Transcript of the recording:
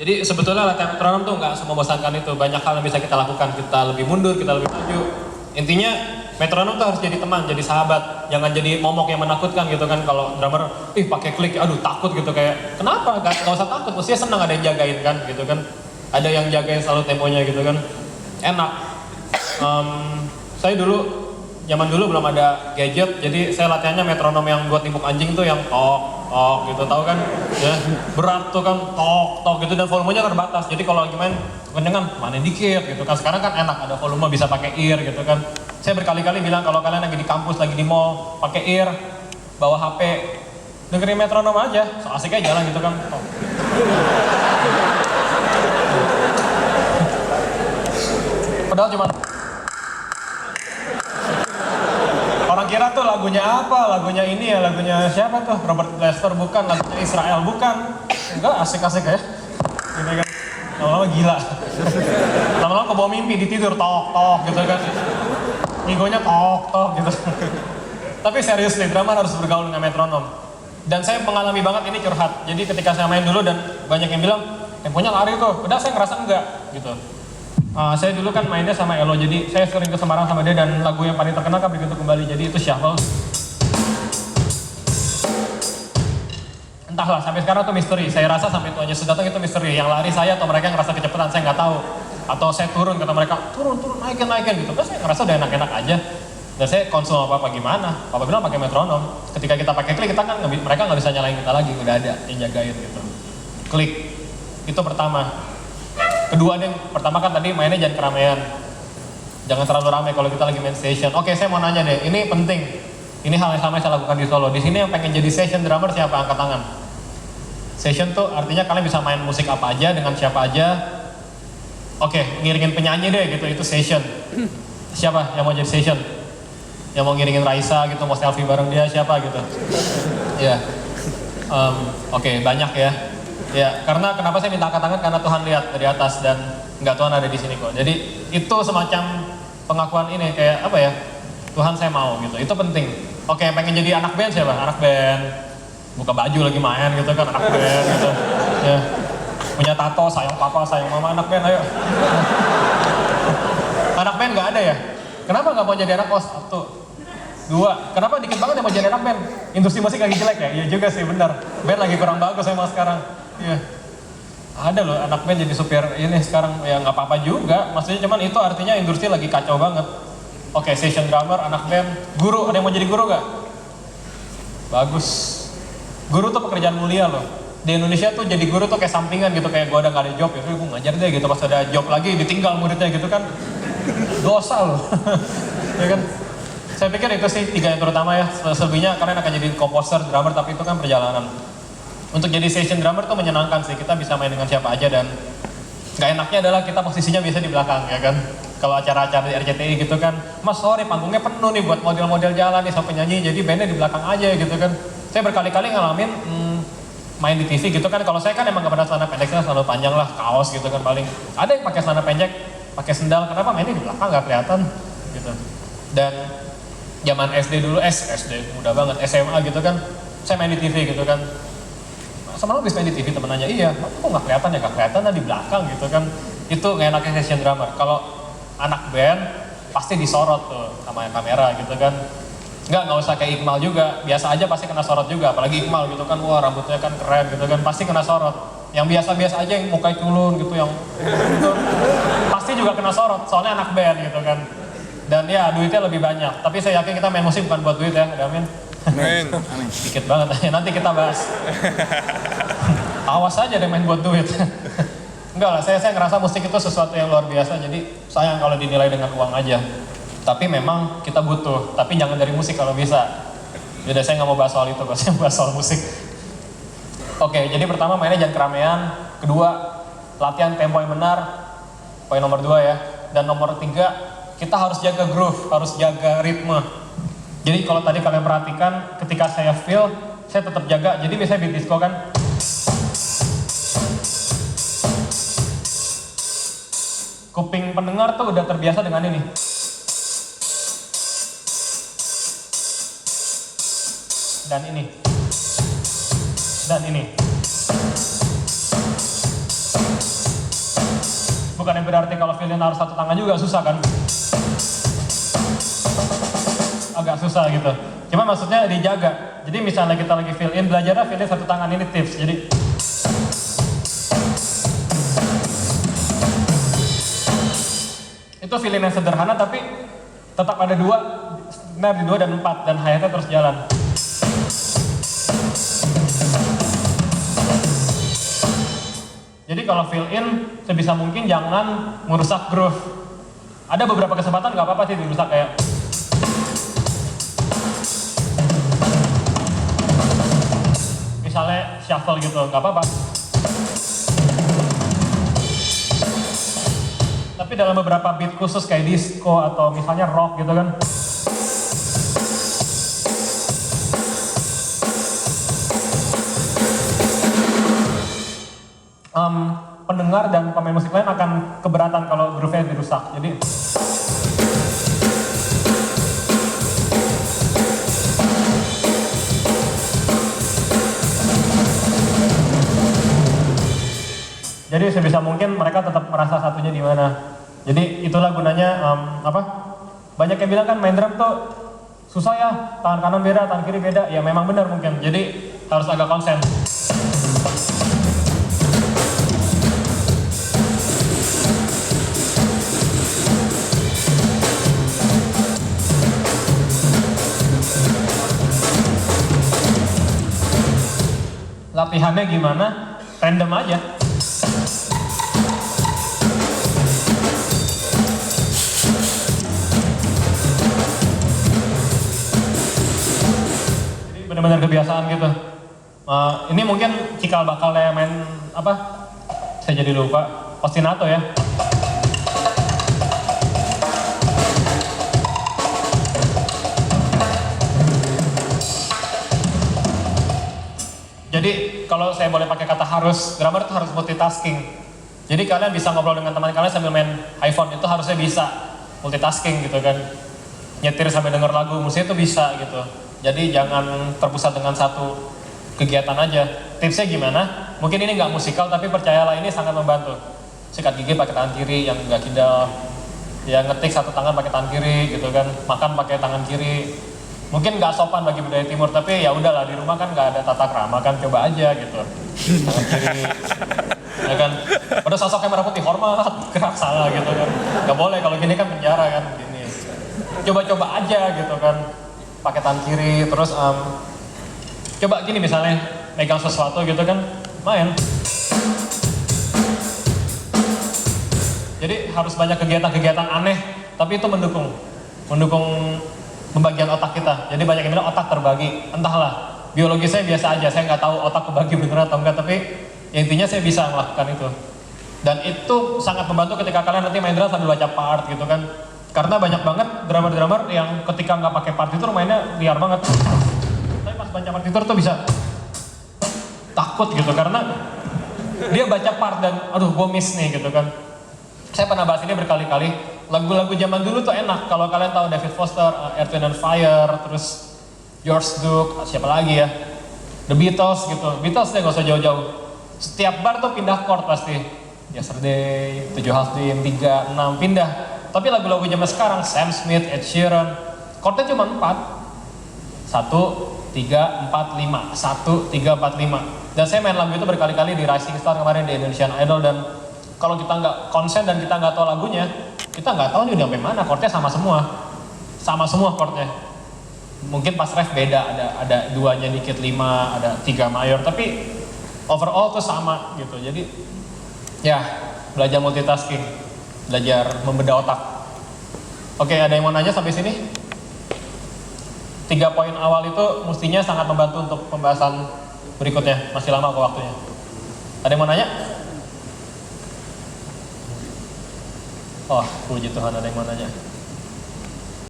Jadi sebetulnya latihan metronom tuh nggak semembosankan itu, banyak hal yang bisa kita lakukan, kita lebih mundur, kita lebih maju. Intinya metronom tuh harus jadi teman, jadi sahabat, jangan jadi momok yang menakutkan gitu kan. Kalau drummer, pakai klik, aduh takut gitu, kayak kenapa? Gak usah takut, mestinya senang ada yang jagain kan gitu kan. Ada yang jagain selalu temponya gitu kan, enak. Saya dulu, zaman dulu belum ada gadget, jadi saya latihannya metronom yang buat timbuk anjing tuh yang tok gitu, tahu kan ya, berat tuh kan, tok gitu, dan volumenya terbatas, jadi kalau lagi main kencengan mana dikit gitu kan. Sekarang kan enak, ada volume bisa pakai ear gitu kan. Saya berkali-kali bilang kalau kalian lagi di kampus, lagi di mall, pakai ear, bawa HP, dengerin metronom aja, so asik aja jalan gitu kan. Padahal cuma orang kira tuh lagunya apa, lagunya ini ya, lagunya siapa tuh, Robert Lester bukan, lagunya Israel bukan. Enggak, asik-asik ya gitu kan. Lama-lama gila, lama-lama kebawa mimpi, ditidur tok gitu kan, ngigonya tok gitu. Tapi serius nih, drummer harus bergaul dengan metronom. Dan saya mengalami banget ini, curhat. Jadi ketika saya main dulu dan banyak yang bilang temponya lari tuh, padahal saya ngerasa enggak gitu. Saya dulu kan mainnya sama Elo, jadi saya sering ke Semarang sama dia, dan lagu yang paling terkenal kan Begitu Kembali, jadi itu Shuffle. Entahlah, sampai sekarang tuh misteri, saya rasa sampai tuanya sudah datang itu misteri, yang lari saya atau mereka yang ngerasa kecepatan, saya nggak tahu. Atau saya turun, kata mereka, turun, naikin gitu, terus saya ngerasa udah enak-enak aja. Dan saya konsul apa gimana, Papa bilang pakai metronom. Ketika kita pakai klik, kita kan mereka nggak bisa nyalain kita lagi, udah ada yang jagain gitu. Klik, itu pertama. Kedua nih, pertama kan tadi mainnya jangan keramaian, jangan terlalu ramai kalau kita lagi main session. Oke, saya mau nanya deh, ini penting, ini hal yang sama yang saya lakukan di Solo. Di sini yang pengen jadi session drummer siapa? Angkat tangan. Session tuh artinya kalian bisa main musik apa aja dengan siapa aja. Oke, ngiringin penyanyi deh gitu, itu session. Siapa yang mau jadi session? Yang mau ngiringin Raisa gitu, mau selfie bareng dia, siapa gitu? Ya, oke, banyak ya. Ya, karena kenapa saya minta angkat tangan, karena Tuhan lihat dari atas dan nggak, Tuhan ada di sini kok. Jadi itu semacam pengakuan ini, kayak apa ya, Tuhan saya mau gitu, itu penting. Oke, pengen jadi anak band siapa? Anak band, buka baju lagi main gitu kan, anak band gitu. Ya, punya tato, sayang papa, sayang mama, anak band, ayo. Anak band nggak ada ya? Kenapa nggak mau jadi anak kos? Satu, dua, kenapa dikit banget yang mau jadi anak band? Industri musik lagi jelek ya? Iya juga sih, benar. Band lagi kurang bagus emang sekarang. Iya, ada loh anak band jadi supir ini sekarang, ya nggak apa-apa juga. Maksudnya cuman itu artinya industri lagi kacau banget. Oke, session drummer, anak band, guru, ada yang mau jadi guru gak? Bagus. Guru tuh pekerjaan mulia loh. Di Indonesia tuh jadi guru tuh kayak sampingan gitu, kayak gua udah gak ada job ya, gue ngajar deh gitu, pas ada job lagi ditinggal muridnya gitu kan, dosa loh. Ya kan? Saya pikir itu sih tiga yang terutama ya. Selebihnya kalian akan jadi komposer, drummer, tapi itu kan perjalanan. Untuk jadi session drummer tuh menyenangkan sih, kita bisa main dengan siapa aja, dan nggak enaknya adalah kita posisinya biasa di belakang ya kan. Kalau acara-acara di RCTI gitu kan, Mas sorry panggungnya penuh nih buat model-model jalan nih sama penyanyi, jadi bandnya di belakang aja gitu kan. Saya berkali-kali ngalamin main di TV gitu kan. Kalau saya kan emang gak pernah celana pendeknya, selalu panjang lah, kaos gitu kan paling. Ada yang pakai celana pendek, pakai sendal, kenapa mainnya di belakang nggak kelihatan gitu. Dan zaman SD dulu, SD mudah banget, SMA gitu kan, saya main di TV gitu kan. Sama lo bisa main di TV, temen nanya, iya, kok nggak kelihatan ya? Nggak kelihatan lah di belakang gitu kan. Itu nggak enaknya session drummer. Kalau anak band pasti disorot tuh sama kamera gitu kan. Nggak usah kayak Iqmal juga, biasa aja pasti kena sorot juga. Apalagi Iqmal gitu kan, wah rambutnya kan keren gitu kan, pasti kena sorot. Yang biasa-biasa aja yang mukanya culun gitu, yang gitu, pasti juga kena sorot, soalnya anak band gitu kan. Dan ya duitnya lebih banyak, tapi saya yakin kita main musik bukan buat duit ya, amin. Amin. Dikit banget, nanti kita bahas. Awas aja deh main buat duit. Enggak lah, saya ngerasa musik itu sesuatu yang luar biasa, jadi sayang kalau dinilai dengan uang aja. Tapi memang kita butuh, tapi jangan dari musik kalau bisa. Jadi saya nggak mau bahas soal itu, kok saya bahas soal musik. Oke, jadi pertama mainnya jangan keramaian. Kedua, latihan tempo yang benar. Poin nomor 2 ya. Dan nomor 3, kita harus jaga groove, harus jaga ritme. Jadi kalau tadi kalian perhatikan, ketika saya feel, saya tetap jaga. Jadi biasanya beat disco kan. Kuping pendengar tuh udah terbiasa dengan ini. dan ini. Dan ini. Bukan yang berarti kalau fill in harus satu tangan juga, susah kan? Agak susah gitu. Cuma maksudnya dijaga. Jadi misalnya kita lagi fill in, belajarnya fill in satu tangan, ini tips. Jadi itu fill in yang sederhana tapi tetap ada dua, snare di 2 dan 4 dan hi-hatnya terus jalan. Jadi kalau fill in sebisa mungkin jangan merusak groove. Ada beberapa kesempatan nggak apa-apa sih dirusak, kayak misalnya shuffle gitu, nggak apa-apa. Tapi dalam beberapa beat khusus kayak disco atau misalnya rock gitu kan, pendengar dan pemain musik lain akan keberatan kalau groove-nya dirusak. Jadi sebisa mungkin mereka tetap merasa satunya di mana. Jadi itulah gunanya banyak yang bilang kan main drum tuh susah ya, tangan kanan beda, tangan kiri beda. Ya memang benar mungkin. Jadi harus agak konsen. Latihannya gimana? Random aja. Jadi benar-benar kebiasaan gitu. Ini mungkin cikal bakalnya main apa? Saya jadi lupa. Ostinato ya. Jadi kalau saya boleh pakai kata harus, drummer itu harus multitasking. Jadi kalian bisa ngobrol dengan teman kalian sambil main iPhone, itu harusnya bisa multitasking gitu kan. Nyetir sambil denger lagu, musik itu bisa gitu. Jadi jangan terpusat dengan satu kegiatan aja. Tipsnya gimana? Mungkin ini nggak musikal tapi percayalah ini sangat membantu. Sikat gigi pakai tangan kiri yang nggak kidal. Ya ngetik satu tangan pakai tangan kiri gitu kan. Makan pakai tangan kiri. Mungkin nggak sopan bagi budaya timur, tapi ya udahlah, di rumah kan nggak ada tata krama kan, coba aja gitu. Tangan kiri, ya kan. Udah sosoknya merah putih, hormat, gerak salah gitu kan. Nggak boleh, kalau gini kan penjara kan, gini. Coba-coba aja gitu kan, pakai tangan kiri, terus coba gini misalnya, megang sesuatu gitu kan, main. Jadi harus banyak kegiatan-kegiatan aneh, tapi itu mendukung pembagian otak kita. Jadi banyak yang bilang otak terbagi, entahlah. Biologi saya biasa aja, saya nggak tahu otak kebagi bener atau enggak, tapi ya intinya saya bisa melakukan itu. Dan itu sangat membantu ketika kalian nanti main drum sambil baca part gitu kan. Karena banyak banget drummer-drummer yang ketika nggak pakai partitur mainnya liar banget. Tapi pas baca partitur tuh bisa takut gitu, karena dia baca part dan aduh gue miss nih gitu kan. Saya pernah bahas ini berkali-kali. Lagu-lagu zaman dulu tuh enak, kalau kalian tahu David Foster, Earth, Wind and Fire, terus George Duke, siapa lagi ya, The Beatles gitu. Beatles deh gak usah jauh-jauh, setiap bar tuh pindah chord pasti. Yesterday, 7 half dim, 3, 6, pindah. Tapi lagu-lagu zaman sekarang, Sam Smith, Ed Sheeran, chordnya cuma 4. 1, 3, 4, 5, 1, 3, 4, 5. Dan saya main lagu itu berkali-kali di Rising Star kemarin, di Indonesian Idol. Dan kalau kita nggak konsen dan kita nggak tahu lagunya, kita nggak tahu nih udah sampai mana, chordnya sama semua chordnya. Mungkin pas ref beda, ada 2-nya dikit 5, ada 3 mayor, tapi overall tuh sama gitu. Jadi ya belajar multitasking, belajar membedah otak. Oke, ada yang mau nanya sampai sini? 3 poin awal itu mestinya sangat membantu untuk pembahasan berikutnya. Masih lama kok waktunya. Ada yang mau nanya? Oh, puji Tuhan ada yang mau nanya.